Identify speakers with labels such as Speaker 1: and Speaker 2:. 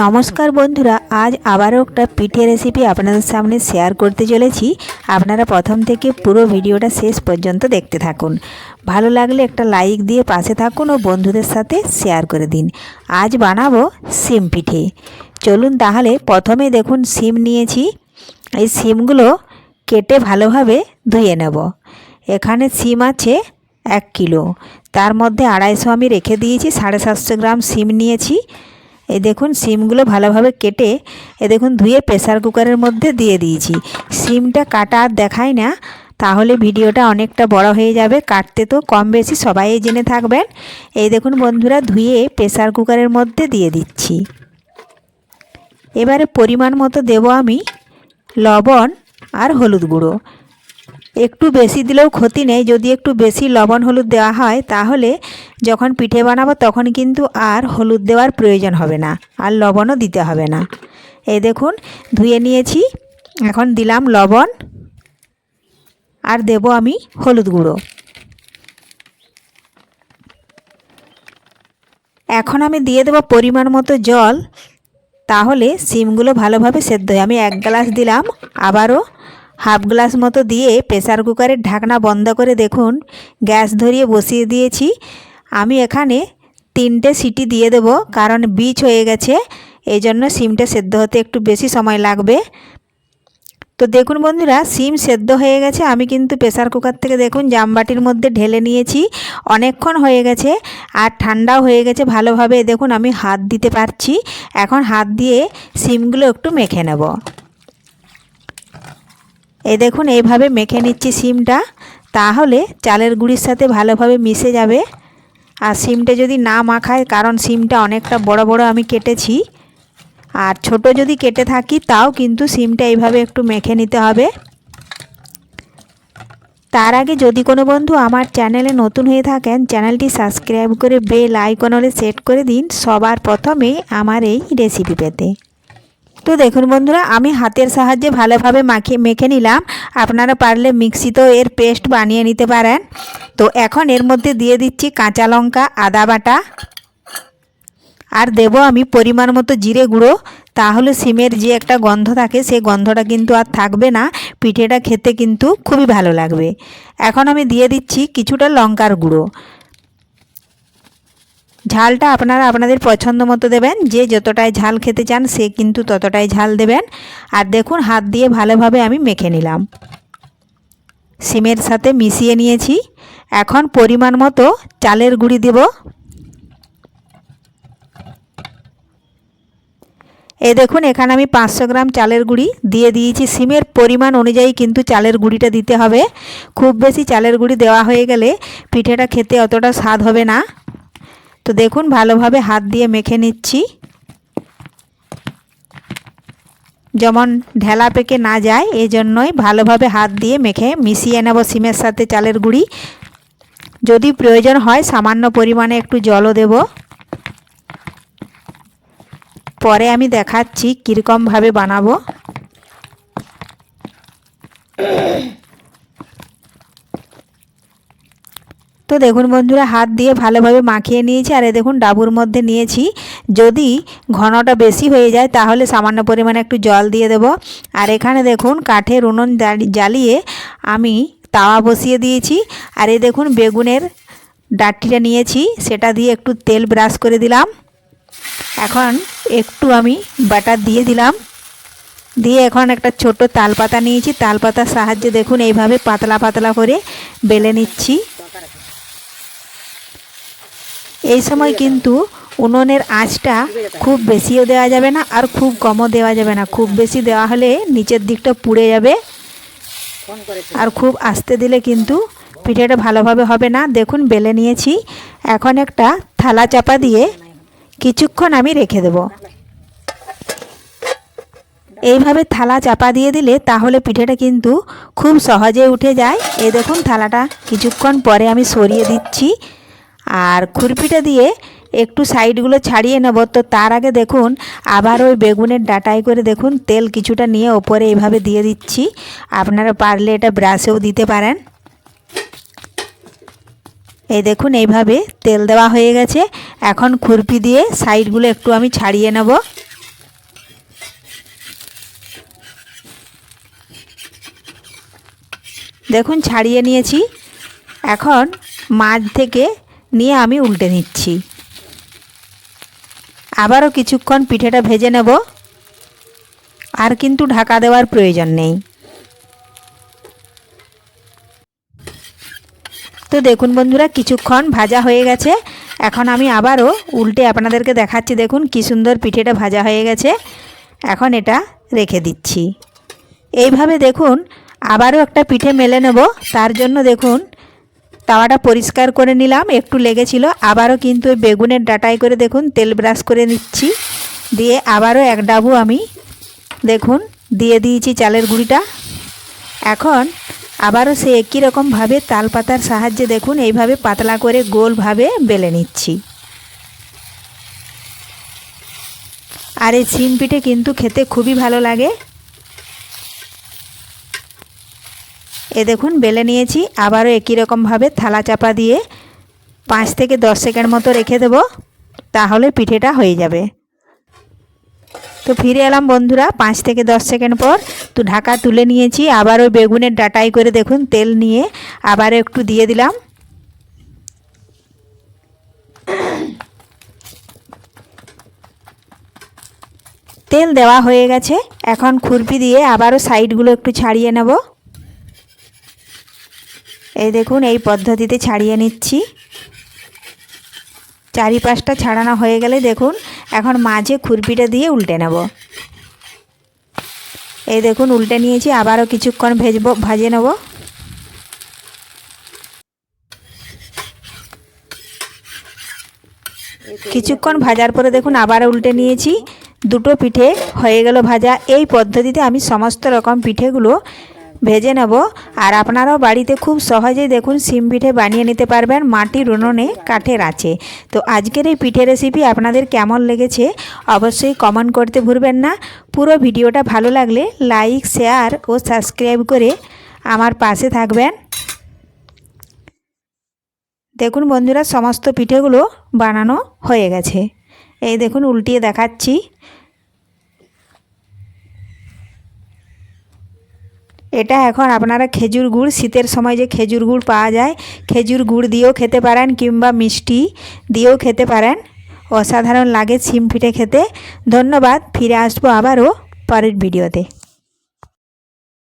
Speaker 1: নমস্কার বন্ধুরা, আজ আবারও একটা পিঠে রেসিপি আপনাদের সামনে শেয়ার করতে চলেছি। আপনারা প্রথম থেকে পুরো ভিডিওটা শেষ পর্যন্ত দেখতে থাকুন। ভালো লাগলে একটা লাইক দিয়ে পাশে থাকুন ও বন্ধুদের সাথে শেয়ার করে দিন। আজ বানাবো সিম পিঠে। চলুন তাহলে প্রথমে দেখুন সিম নিয়েছি। এই সিমগুলো কেটে ভালোভাবে ধুয়ে নেব। এখানে সিম আছে 1 কিলো, তার মধ্যে 250 আমি রেখে দিয়েছি। 750 গ্রাম সিম নিয়েছি। এই দেখুন সিমগুলো ভালোভাবে কেটে দেখুন ধুয়ে প্রেসার কুকারের মধ্যে দিয়ে দিয়েছি। সিমটা কাটা আর দেখায় না, তাহলে ভিডিওটা অনেকটা বড় হয়ে যাবে। কাটতে তো কম বেশি সবাই জেনে থাকবেন। এই দেখুন বন্ধুরা, ধুয়ে প্রেসার কুকারের মধ্যে দিয়ে দিচ্ছি। এবারে পরিমাণ মতো দেব আমি লবণ আর হলুদ গুঁড়ো। একটু বেশি দিলেও ক্ষতি নেই, যদি একটু বেশি লবণ হলুদ দেওয়া হয় তাহলে যখন পিঠে বানাবো তখন কিন্তু আর হলুদ দেওয়ার প্রয়োজন হবে না, আর লবণও দিতে হবে না। এই দেখুন ধুয়ে নিয়েছি, এখন দিলাম লবণ আর দেব আমি হলুদ গুঁড়ো। এখন আমি দিয়ে দেব পরিমাণ মতো জল, তাহলে সিমগুলো ভালোভাবে সেদ্ধ হয়। আমি 1 গ্লাস দিলাম, আবারও হাফ গ্লাস মতো দিয়ে প্রেসার কুকারের ঢাকনা বন্ধ করে দেখুন গ্যাস ধরিয়ে বসিয়ে দিয়েছি। আমি এখানে 3টে সিটি দিয়ে দেব, কারণ বীজ হয়ে গেছে, এই জন্য সিমটা সেদ্ধ হতে একটু বেশি সময় লাগবে। তো দেখুন বন্ধুরা, সিম সেদ্ধ হয়ে গেছে। আমি কিন্তু প্রেসার কুকার থেকে দেখুন জামবাটির মধ্যে ঢেলে নিয়েছি। অনেকক্ষণ হয়ে গেছে আর ঠান্ডাও হয়ে গেছে ভালোভাবে। দেখুন আমি হাত দিতে পারছি। এখন হাত দিয়ে সিমগুলো একটু মেখে নেব। এই দেখুন এইভাবে মেখে নিচ্ছি সিমটা, তাহলে চালের গুঁড়ির সাথে ভালোভাবে মিশে যাবে। আর সিমটা যদি না মাখায়, কারণ সিমটা অনেকটা বড় বড় আমি কেটেছি, আর ছোট যদি কেটে থাকি তাও কিন্তু সিমটা এইভাবে একটু মেখে নিতে হবে। তার আগে যদি কোনো বন্ধু আমার চ্যানেলে নতুন হয়ে থাকেন, চ্যানেলটি সাবস্ক্রাইব করে বেল আইকন হলে সেট করে দিন সবার প্রথমে আমার এই রেসিপি পেতে। তো দেখুন বন্ধুরা, আমি হাতের সাহায্যে ভালোভাবে মেখে নিলাম। আপনারা পারলে মিক্সিতেও এর পেস্ট বানিয়ে নিতে পারেন। তো এখন এর মধ্যে দিয়ে দিচ্ছি কাঁচা লঙ্কা, আদা বাটা, আর দেব আমি পরিমাণ মতো জিরে গুঁড়ো। তাহলে সিমের যে একটা গন্ধ থাকে সেই গন্ধটা কিন্তু আর থাকবে না, পিঠেটা খেতে কিন্তু খুবই ভালো লাগবে। এখন আমি দিয়ে দিচ্ছি কিছুটা লঙ্কার গুঁড়ো। ঝালটা আপনারা আপনাদের পছন্দ মতো দেবেন, যে যতটাই ঝাল খেতে চান সে কিন্তু ততটাই ঝাল দেবেন। আর দেখুন হাত দিয়ে ভালোভাবে আমি মেখে নিলাম, সিমের সাথে মিশিয়ে নিয়েছি। এখন পরিমাণ মতো চালের গুঁড়ি দেব। এই দেখুন এখানে আমি 500 গ্রাম চালের গুঁড়ি দিয়ে দিয়েছি। সিমের পরিমাণ অনুযায়ী কিন্তু চালের গুঁড়িটা দিতে হবে। খুব বেশি চালের গুঁড়ি দেওয়া হয়ে গেলে পিঠেটা খেতে অতটা স্বাদ হবে না। তো দেখুন ভালোভাবে হাত দিয়ে মেখে নিচ্ছি, যেমন ঢেলা পেকে না যায়, এই জন্যই ভালোভাবে হাত দিয়ে মেখে মিশিয়ে নেব সিমের সাথে চালের গুঁড়ি। যদি প্রয়োজন হয় সামান্য পরিমাণে একটু জলও দেব। পরে আমি দেখাচ্ছি কীরকমভাবে বানাবো। তো দেখুন বন্ধুরা, হাত দিয়ে ভালোভাবে মাখিয়ে নিয়েছি। আর দেখুন ডাবুর মধ্যে নিয়েছি। যদি ঘনটা বেশি হয়ে যায় তাহলে সামান্য পরিমাণে একটু জল দিয়ে দেব। আর এখানে দেখুন কাঠের উনুন জ্বালিয়ে আমি তাওয়া বসিয়ে দিয়েছি। আর এই দেখুন বেগুনের ডাঁটিটা নিয়েছি, সেটা দিয়ে একটু তেল ব্রাশ করে দিলাম। এখন একটু আমি বাটার দিয়ে দিলাম, দিয়ে এখন একটা ছোট তালপাতা নিয়েছি। তালপাতার সাহায্যে দেখুন এইভাবে পাতলা পাতলা করে বেলে নিচ্ছি। এই সময় কিন্তু উনুনের আঁচটা খুব বেশিও দেওয়া যাবে না আর খুব কমও দেওয়া যাবে না। খুব বেশি দেওয়া হলে নিচের দিকটা পুড়ে যাবে, আর খুব আস্তে দিলে কিন্তু পিঠেটা ভালোভাবে হবে না। দেখুন বেলে নিয়েছি। এখন একটা থালা চাপা দিয়ে কিছুক্ষণ আমি রেখে দেব। এইভাবে থালা চাপা দিয়ে দিলে তাহলে পিঠেটা কিন্তু খুব সহজে উঠে যায়। এই দেখুন থালাটা কিছুক্ষণ পরে আমি সরিয়ে দিচ্ছি, আর খুরপিটা দিয়ে একটু সাইডগুলো ছাড়িয়ে নেব। তো তার আগে দেখুন আবার ওই বেগুনের ডাঁটায় করে দেখুন তেল কিছুটা নিয়ে ওপরে এইভাবে দিয়ে দিচ্ছি। আপনারা পারলে এটা ব্রাশেও দিতে পারেন। এই দেখুন এইভাবে তেল দেওয়া হয়ে গেছে। এখন খুরপি দিয়ে সাইডগুলো একটু আমি ছাড়িয়ে নেব। দেখুন ছাড়িয়ে নিয়েছি। এখন মাঝ থেকে নিয়ে আমি উল্টে নিচ্ছি। আবারও কিছুক্ষণ পিঠেটা ভেজে নেব, আর কিন্তু ঢাকা দেওয়ার প্রয়োজন নেই। তো দেখুন বন্ধুরা, কিছুক্ষণ ভাজা হয়ে গেছে। এখন আমি আবারও উল্টে আপনাদেরকে দেখাচ্ছি। দেখুন কি সুন্দর পিঠেটা ভাজা হয়ে গেছে। এখন এটা রেখে দিচ্ছি। এইভাবে দেখুন আবারও একটা পিঠে মেলে নেব। তার জন্য দেখুন তাওয়াটা পরিষ্কার করে নিলাম, একটু লেগেছিল। আবারও কিন্তু ওই বেগুনের ডাঁটায় করে দেখুন তেল ব্রাশ করে নিচ্ছি। দিয়ে আবারও এক ডাবু আমি দেখুন দিয়ে দিয়েছি চালের গুঁড়িটা। এখন আবারও সে একই রকমভাবে তাল পাতার সাহায্যে দেখুন এইভাবে পাতলা করে গোলভাবে বেলে নিচ্ছি। আর এই সিম পিঠে কিন্তু খেতে খুবই ভালো লাগে। এ দেখুন বেলে নিয়েছি। আবারও একই রকমভাবে থালা চাপা দিয়ে 5 থেকে 10 সেকেন্ড মতো রেখে দেব, তাহলে পিঠেটা হয়ে যাবে। তো ফিরে এলাম বন্ধুরা 5 থেকে 10 সেকেন্ড পর। তো ঢাকা তুলে নিয়েছি। আবার ওই বেগুনের ডাঁটাই করে দেখুন তেল নিয়ে আবার একটু দিয়ে দিলাম। তেল দেওয়া হয়ে গেছে। এখন খুরপি দিয়ে আবারও সাইডগুলো একটু ছাড়িয়ে নেব। এই দেখুন এই পদ্ধতিতে ছাড়িয়ে নিচ্ছি। চারিপাশটা ছাড়ানো হয়ে গেলে দেখুন এখন মাঝে খুরপিটা দিয়ে উল্টে নেব। এই দেখুন উল্টে নিয়েছি। আবারও কিছুক্ষণ ভাজে নেব। কিছুক্ষণ ভাজার পরে দেখুন আবার উল্টে নিয়েছি। দুটো পিঠে হয়ে গেল ভাজা। এই পদ্ধতিতে আমি সমস্ত রকম পিঠেগুলো ভেজে নেব। আর আপনারাও বাড়িতে খুব সহজেই দেখুন সিম পিঠে বানিয়ে নিতে পারবেন মাটির উনুনে কাঠের আঁচে। তো আজকের এই পিঠে রেসিপি আপনাদের কেমন লেগেছে অবশ্যই কমেন্ট করতে ভুলবেন না। পুরো ভিডিওটা ভালো লাগলে লাইক, শেয়ার ও সাবস্ক্রাইব করে আমার পাশে থাকবেন। দেখুন বন্ধুরা সমস্ত পিঠেগুলো বানানো হয়ে গেছে। এই দেখুন উল্টিয়ে দেখাচ্ছি। এটা এখন আপনারা খেজুর গুড়, শীতের সময় যে খেজুর গুড় পাওয়া যায়, খেজুর গুড় দিয়েও খেতে পারেন কিংবা মিষ্টি দিয়েও খেতে পারেন। অসাধারণ লাগে সিম পিঠে খেতে। ধন্যবাদ। ফিরে আসবো আবারও পরের ভিডিওতে।